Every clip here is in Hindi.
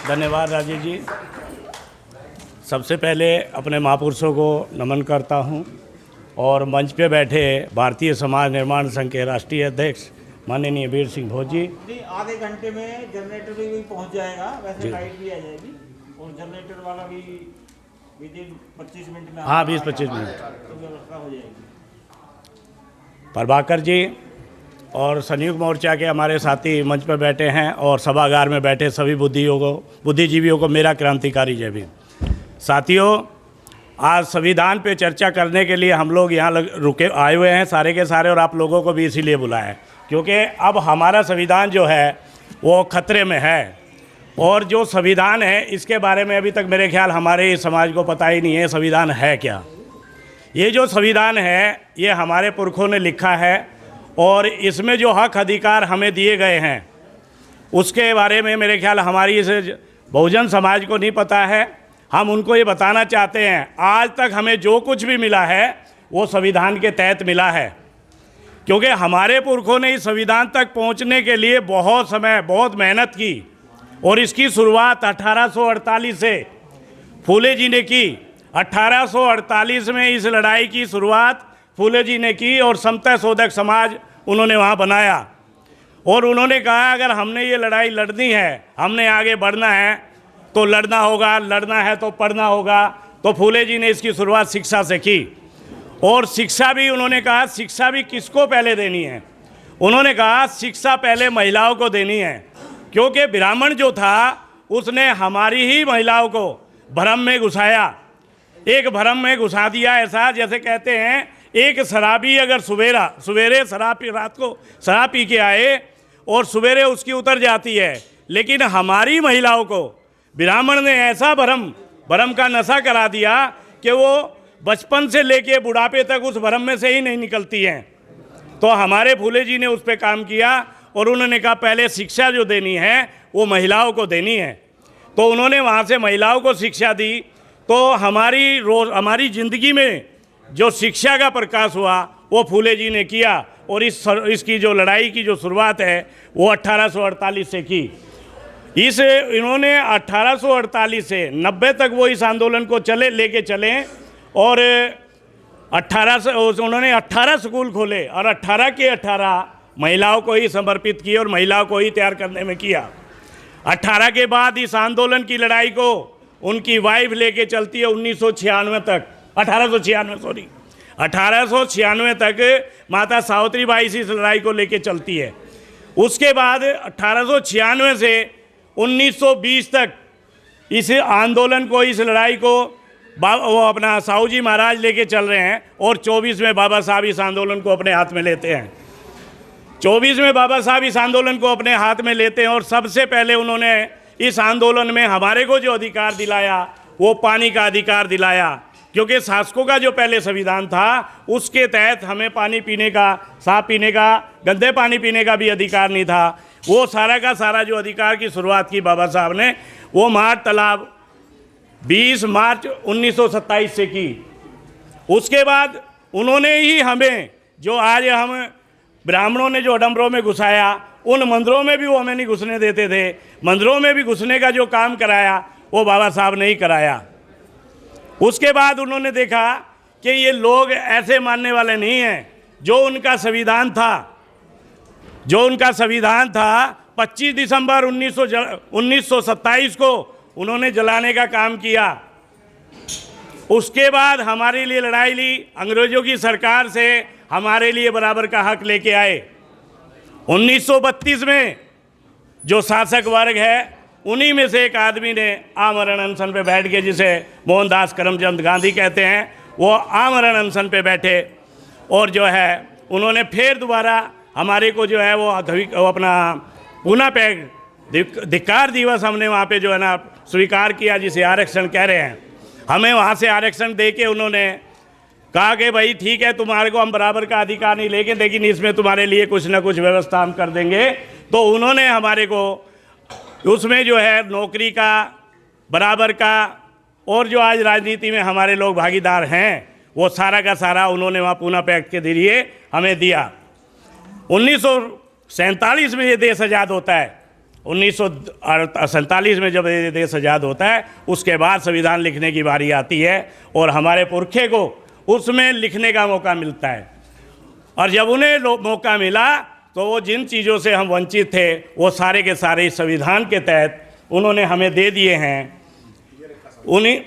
धन्यवाद राजीव जी। सबसे पहले अपने महापुरुषों को नमन करता हूं और मंच पे बैठे भारतीय समाज निर्माण संघ के राष्ट्रीय अध्यक्ष माननीय वीर सिंह भोज जी। आधे घंटे में जनरेटर भी पहुंच जाएगा, वैसे लाइट भी आ जाएगी और जनरेटर वाला भी विदिन 25 मिनट में, हाँ 20-25 मिनट तो व्यवस्था हो जाएगी। प्रभाकर जी और संयुक्त मोर्चा के हमारे साथी मंच पर बैठे हैं और सभागार में बैठे सभी बुद्धिजीवियों को मेरा क्रांतिकारी जय भीम। साथियों, आज संविधान पे चर्चा करने के लिए हम लोग यहाँ आए हुए हैं सारे के सारे, और आप लोगों को भी इसीलिए बुलाया है क्योंकि अब हमारा संविधान जो है वो खतरे में है। और जो संविधान है इसके बारे में अभी तक मेरे ख्याल हमारे समाज को पता ही नहीं है संविधान है क्या। ये जो संविधान है ये हमारे पुरखों ने लिखा है और इसमें जो हक अधिकार हमें दिए गए हैं उसके बारे में मेरे ख्याल हमारी इस बहुजन समाज को नहीं पता है। हम उनको ये बताना चाहते हैं आज तक हमें जो कुछ भी मिला है वो संविधान के तहत मिला है, क्योंकि हमारे पुरखों ने इस संविधान तक पहुंचने के लिए बहुत समय बहुत मेहनत की और इसकी शुरुआत 1848 से फूले जी ने की। 1848 में इस लड़ाई की शुरुआत फूले जी ने की और समता शोधक समाज उन्होंने वहाँ बनाया और उन्होंने कहा अगर हमने ये लड़ाई लड़नी है, हमने आगे बढ़ना है तो लड़ना होगा, लड़ना है तो पढ़ना होगा। तो फूले जी ने इसकी शुरुआत शिक्षा से की और शिक्षा भी उन्होंने कहा शिक्षा भी किसको पहले देनी है, उन्होंने कहा शिक्षा पहले महिलाओं को देनी है, क्योंकि ब्राह्मण जो था उसने हमारी ही महिलाओं को भ्रम में घुसाया। एक भ्रम में घुसा दिया ऐसा जैसे कहते हैं एक शराबी अगर सवेरे रात को शराब पी के आए और सवेरे उसकी उतर जाती है, लेकिन हमारी महिलाओं को ब्राह्मण ने ऐसा भ्रम का नशा करा दिया कि वो बचपन से लेके बुढ़ापे तक उस भ्रम में से ही नहीं निकलती हैं। तो हमारे फूले जी ने उस पर काम किया और उन्होंने कहा पहले शिक्षा जो देनी है वो महिलाओं को देनी है। तो उन्होंने वहाँ से महिलाओं को शिक्षा दी। तो हमारी ज़िंदगी में जो शिक्षा का प्रकाश हुआ वो फूले जी ने किया और इसकी जो लड़ाई की जो शुरुआत है वो 1848 से की। इन्होंने 1848 से 90 तक वो इस आंदोलन को लेके चले और उन्होंने 18 स्कूल खोले और 18 के 18 महिलाओं को ही समर्पित किए और महिलाओं को ही तैयार करने में किया। 18 के बाद इस आंदोलन की लड़ाई को उनकी वाइफ लेके चलती है 1896 तक माता सावित्री बाई इस लड़ाई को लेके चलती है। उसके बाद 1896 से 1920 तक इस आंदोलन को इस लड़ाई को वो अपना साहू जी महाराज लेके चल रहे हैं और 24 में बाबा साहब इस आंदोलन को अपने हाथ में लेते हैं। 24 में बाबा साहब इस आंदोलन को अपने हाथ में लेते हैं और सबसे पहले उन्होंने इस आंदोलन में हमारे को जो अधिकार दिलाया वो पानी का अधिकार दिलाया, क्योंकि शासकों का जो पहले संविधान था उसके तहत हमें पानी पीने का, साफ पीने का, गंदे पानी पीने का भी अधिकार नहीं था। वो सारा का सारा जो अधिकार की शुरुआत की बाबा साहब ने वो मार्च तालाब 20 मार्च 1927 से की। उसके बाद उन्होंने ही हमें जो आज हम ब्राह्मणों ने जो अडम्बरों में घुसाया उन मंदिरों में भी वो हमें नहीं घुसने देते थे। मंदिरों में भी घुसने का जो काम कराया वो बाबा साहब ने ही कराया। उसके बाद उन्होंने देखा कि ये लोग ऐसे मानने वाले नहीं हैं। जो उनका संविधान था 25 दिसंबर 1927 को उन्होंने जलाने का काम किया। उसके बाद हमारे लिए लड़ाई ली, अंग्रेज़ों की सरकार से हमारे लिए बराबर का हक लेके आए। 1932 में जो शासक वर्ग है उन्हीं में से एक आदमी ने आमरण अनशन पे बैठ के, जिसे मोहनदास करमचंद गांधी कहते हैं, वो आमरण अनशन पे बैठे और जो है उन्होंने फिर दोबारा हमारे को जो है वो अपना पुनः पैक्ट धिक्कार दिवस हमने वहाँ पे जो है ना स्वीकार किया, जिसे आरक्षण कह रहे हैं। हमें वहाँ से आरक्षण दे के उन्होंने कहा कि भाई ठीक है तुम्हारे को हम बराबर का अधिकार नहीं लेंगे, लेकिन इसमें तुम्हारे लिए कुछ ना कुछ व्यवस्था हम कर देंगे। तो उन्होंने हमारे को उसमें जो है नौकरी का, बराबर का, और जो आज राजनीति में हमारे लोग भागीदार हैं वो सारा का सारा उन्होंने वहाँ पूना पैक्ट के जरिए हमें दिया। 1947 में ये देश आज़ाद होता है 1947 में जब ये देश आज़ाद होता है, उसके बाद संविधान लिखने की बारी आती है और हमारे पुरखे को उसमें लिखने का मौका मिलता है। और जब उन्हें मौका मिला तो वो जिन चीज़ों से हम वंचित थे वो सारे के सारे इस संविधान के तहत उन्होंने हमें दे दिए हैं। उन्हीं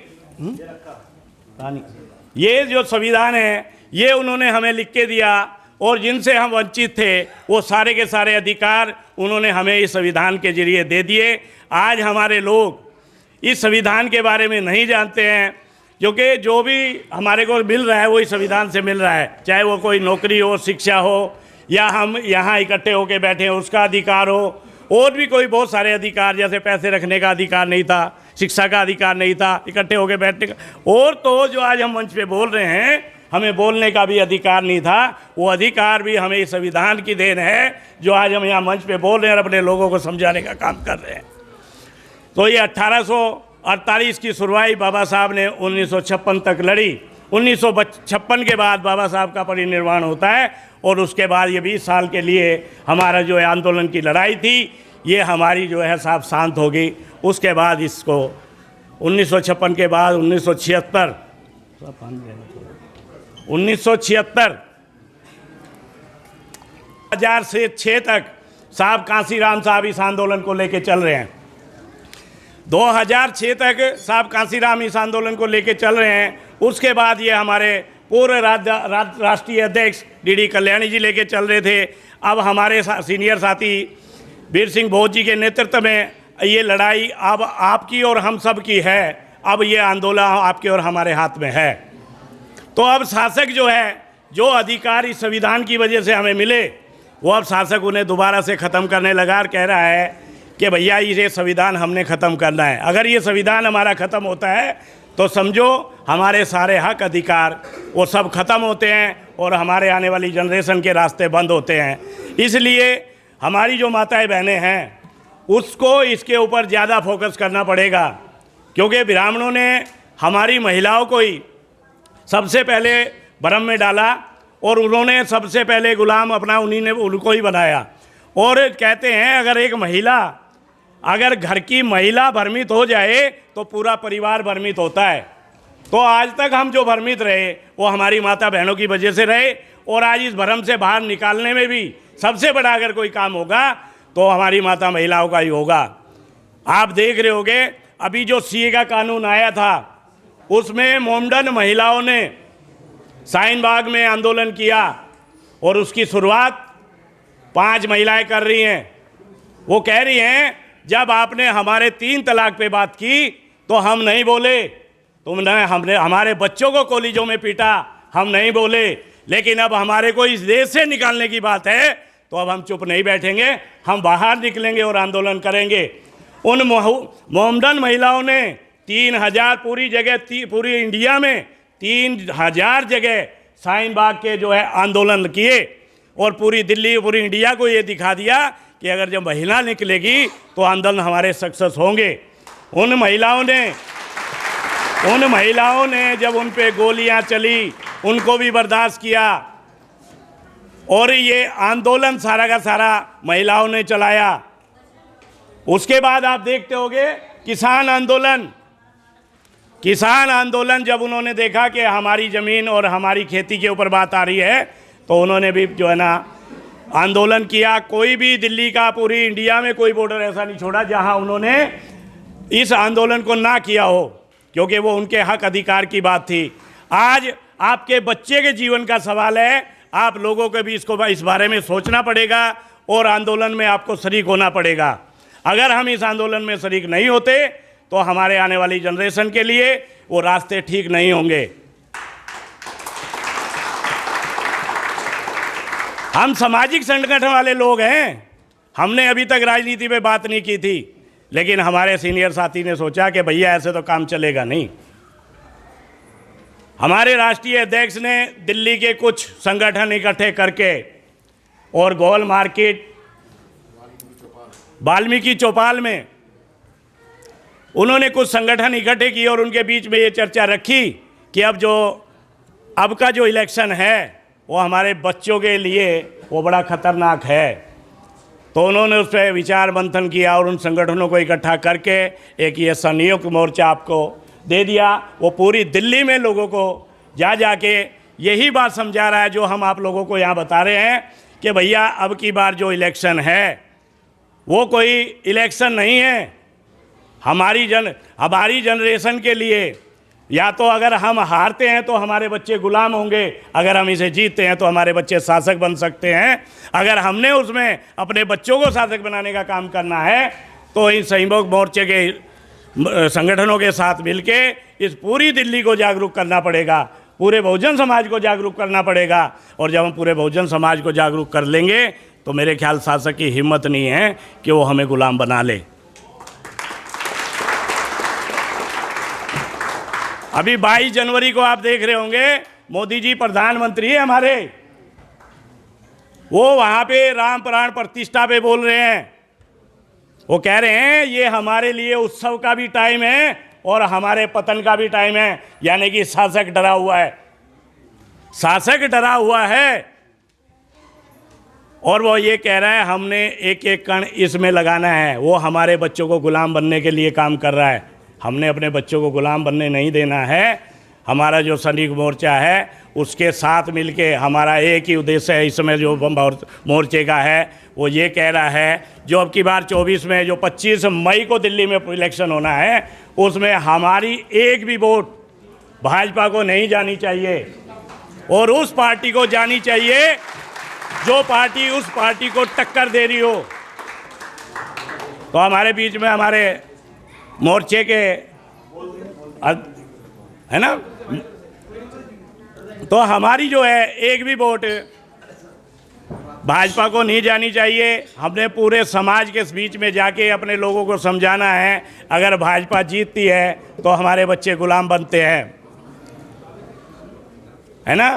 ये जो संविधान है ये उन्होंने हमें लिख के दिया और जिनसे हम वंचित थे वो सारे के सारे अधिकार उन्होंने हमें इस संविधान के जरिए दे दिए। आज हमारे लोग इस संविधान के बारे में नहीं जानते हैं, क्योंकि जो भी हमारे को मिल रहा है वो इस संविधान से मिल रहा है, चाहे वो कोई नौकरी हो, शिक्षा हो, या हम यहाँ इकट्ठे होकर बैठे हैं उसका अधिकार हो, और भी कोई बहुत सारे अधिकार, जैसे पैसे रखने का अधिकार नहीं था, शिक्षा का अधिकार नहीं था, इकट्ठे होकर बैठने का, और तो जो आज हम मंच पे बोल रहे हैं हमें बोलने का भी अधिकार नहीं था, वो अधिकार भी हमें इस संविधान की देन है जो आज हम यहाँ मंच पे बोल रहे हैं और अपने लोगों को समझाने का काम कर रहे हैं। तो ये 1848 की शुरुआत बाबा साहब ने 1956 तक लड़ी। 1956 के बाद बाबा साहब का परिनिर्वाण होता है और उसके बाद ये 20 साल के लिए हमारा जो है आंदोलन की लड़ाई थी ये हमारी जो है साहब शांत हो गई। उसके बाद इसको 1956 के बाद 1976 2006 तक साहब कांसीराम साहब इस आंदोलन को लेके चल रहे हैं। 2006 तक साहब कांसीराम इस आंदोलन को लेके चल रहे हैं। उसके बाद ये हमारे पूर्व राष्ट्रीय अध्यक्ष डी कल्याणी जी लेके चल रहे थे। अब हमारे सीनियर साथी वीर सिंह भोज जी के नेतृत्व में ये लड़ाई अब आपकी और हम सब की है। अब ये आंदोलन आपके और हमारे हाथ में है। तो अब शासक जो है, जो अधिकार इस संविधान की वजह से हमें मिले, वो अब शासक उन्हें दोबारा से ख़त्म करने लगा और कह रहा है कि भैया ये संविधान हमने ख़त्म करना है। अगर ये संविधान हमारा ख़त्म होता है तो समझो हमारे सारे हक अधिकार वो सब ख़त्म होते हैं और हमारे आने वाली जनरेशन के रास्ते बंद होते हैं। इसलिए हमारी जो माताएं बहनें हैं उसको इसके ऊपर ज़्यादा फोकस करना पड़ेगा, क्योंकि ब्राह्मणों ने हमारी महिलाओं को ही सबसे पहले भ्रम में डाला और उन्होंने सबसे पहले गुलाम अपना उन्हीं ने उनको ही बनाया। और कहते हैं अगर एक महिला, अगर घर की महिला भ्रमित हो जाए तो पूरा परिवार भ्रमित होता है। तो आज तक हम जो भ्रमित रहे वो हमारी माता बहनों की वजह से रहे, और आज इस भ्रम से बाहर निकालने में भी सबसे बड़ा अगर कोई काम होगा तो हमारी माता महिलाओं का ही होगा। आप देख रहे होंगे अभी जो सीए का कानून आया था उसमें मोमडन महिलाओं ने शाहीन बाग में आंदोलन किया और उसकी शुरुआत 5 महिलाएं कर रही हैं। वो कह रही हैं जब आपने हमारे 3 तलाक पे बात की तो हम नहीं बोले, तुमने हमने हमारे बच्चों को कॉलेजों में पीटा, हम नहीं बोले, लेकिन अब हमारे को इस देश से निकालने की बात है तो अब हम चुप नहीं बैठेंगे, हम बाहर निकलेंगे और आंदोलन करेंगे। उन मोमडन महिलाओं ने 3000 पूरी जगह, पूरी इंडिया में 3000 जगह शाहीन बाग के जो है आंदोलन किए और पूरी दिल्ली, पूरी इंडिया को ये दिखा दिया कि अगर जब महिला निकलेगी तो आंदोलन हमारे सक्सेस होंगे। उन महिलाओं ने जब उन पे गोलियां चली उनको भी बर्दाश्त किया और ये आंदोलन सारा का सारा महिलाओं ने चलाया। उसके बाद आप देखते होंगे किसान आंदोलन जब उन्होंने देखा कि हमारी ज़मीन और हमारी खेती के ऊपर बात आ रही है तो उन्होंने भी जो है ना आंदोलन किया। कोई भी दिल्ली का, पूरी इंडिया में कोई बॉर्डर ऐसा नहीं छोड़ा जहां उन्होंने इस आंदोलन को ना किया हो, क्योंकि वो उनके हक अधिकार की बात थी। आज आपके बच्चे के जीवन का सवाल है, आप लोगों को भी इस बारे में सोचना पड़ेगा और आंदोलन में आपको शरीक होना पड़ेगा। अगर हम इस आंदोलन में शरीक नहीं होते तो हमारे आने वाली जनरेशन के लिए वो रास्ते ठीक नहीं होंगे। हम सामाजिक संगठन वाले लोग हैं, हमने अभी तक राजनीति पे बात नहीं की थी, लेकिन हमारे सीनियर साथी ने सोचा कि भैया ऐसे तो काम चलेगा नहीं। हमारे राष्ट्रीय अध्यक्ष ने दिल्ली के कुछ संगठन इकट्ठे करके और गोल मार्केट, वाल्मीकि चौपाल में उन्होंने कुछ संगठन इकट्ठे किए और उनके बीच में ये चर्चा रखी कि अब का जो इलेक्शन है वो हमारे बच्चों के लिए वो बड़ा ख़तरनाक है। तो उन्होंने उस पर विचार मंथन किया और उन संगठनों को इकट्ठा करके एक ये संयुक्त मोर्चा आपको दे दिया। वो पूरी दिल्ली में लोगों को जाके यही बात समझा रहा है जो हम आप लोगों को यहाँ बता रहे हैं कि भैया अब की बार जो इलेक्शन है वो कोई इलेक्शन नहीं है हमारी जनरेशन के लिए। या तो अगर हम हारते हैं तो हमारे बच्चे गुलाम होंगे, अगर हम इसे जीतते हैं तो हमारे बच्चे शासक बन सकते हैं। अगर हमने उसमें अपने बच्चों को शासक बनाने का काम करना है तो इन संयुक्त मोर्चे के संगठनों के साथ मिलके इस पूरी दिल्ली को जागरूक करना पड़ेगा, पूरे बहुजन समाज को जागरूक करना पड़ेगा। और जब हम पूरे बहुजन समाज को जागरूक कर लेंगे तो मेरे ख्याल शासक की हिम्मत नहीं है कि वो हमें गुलाम बना ले। अभी 22 जनवरी को आप देख रहे होंगे मोदी जी प्रधानमंत्री है हमारे, वो वहाँ पे राम प्राण प्रतिष्ठा पे बोल रहे हैं। वो कह रहे हैं ये हमारे लिए उत्सव का भी टाइम है और हमारे पतन का भी टाइम है, यानी कि शासक डरा हुआ है, शासक डरा हुआ है। और वो ये कह रहा है हमने एक एक कण इसमें लगाना है, वो हमारे बच्चों को गुलाम बनने के लिए काम कर रहा है। हमने अपने बच्चों को गुलाम बनने नहीं देना है। हमारा जो संयुक्त मोर्चा है उसके साथ मिलके हमारा एक ही उद्देश्य है इसमें जो मोर्चे का है, वो ये कह रहा है जो अब की बार 24 में जो 25 मई को दिल्ली में इलेक्शन होना है उसमें हमारी एक भी वोट भाजपा को नहीं जानी चाहिए और उस पार्टी को जानी चाहिए जो पार्टी उस पार्टी को टक्कर दे रही हो। तो हमारे बीच में हमारे मोर्चे के है ना, तो हमारी जो है एक भी वोट भाजपा को नहीं जानी चाहिए। हमने पूरे समाज के बीच में जाके अपने लोगों को समझाना है अगर भाजपा जीतती है तो हमारे बच्चे गुलाम बनते हैं, है ना।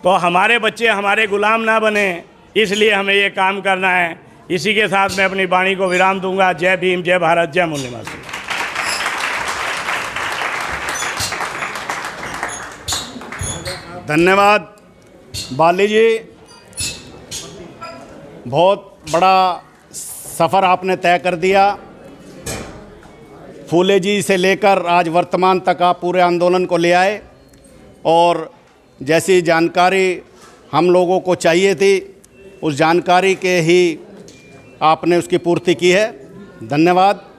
तो हमारे बच्चे हमारे गुलाम ना बने, इसलिए हमें ये काम करना है। इसी के साथ मैं अपनी वाणी को विराम दूंगा। जय भीम, जय भारत, जय मूल निवासी। धन्यवाद बाली जी, बहुत बड़ा सफ़र आपने तय कर दिया। फूले जी से लेकर आज वर्तमान तक आप पूरे आंदोलन को ले आए और जैसी जानकारी हम लोगों को चाहिए थी उस जानकारी के ही आपने उसकी पूर्ति की है। धन्यवाद।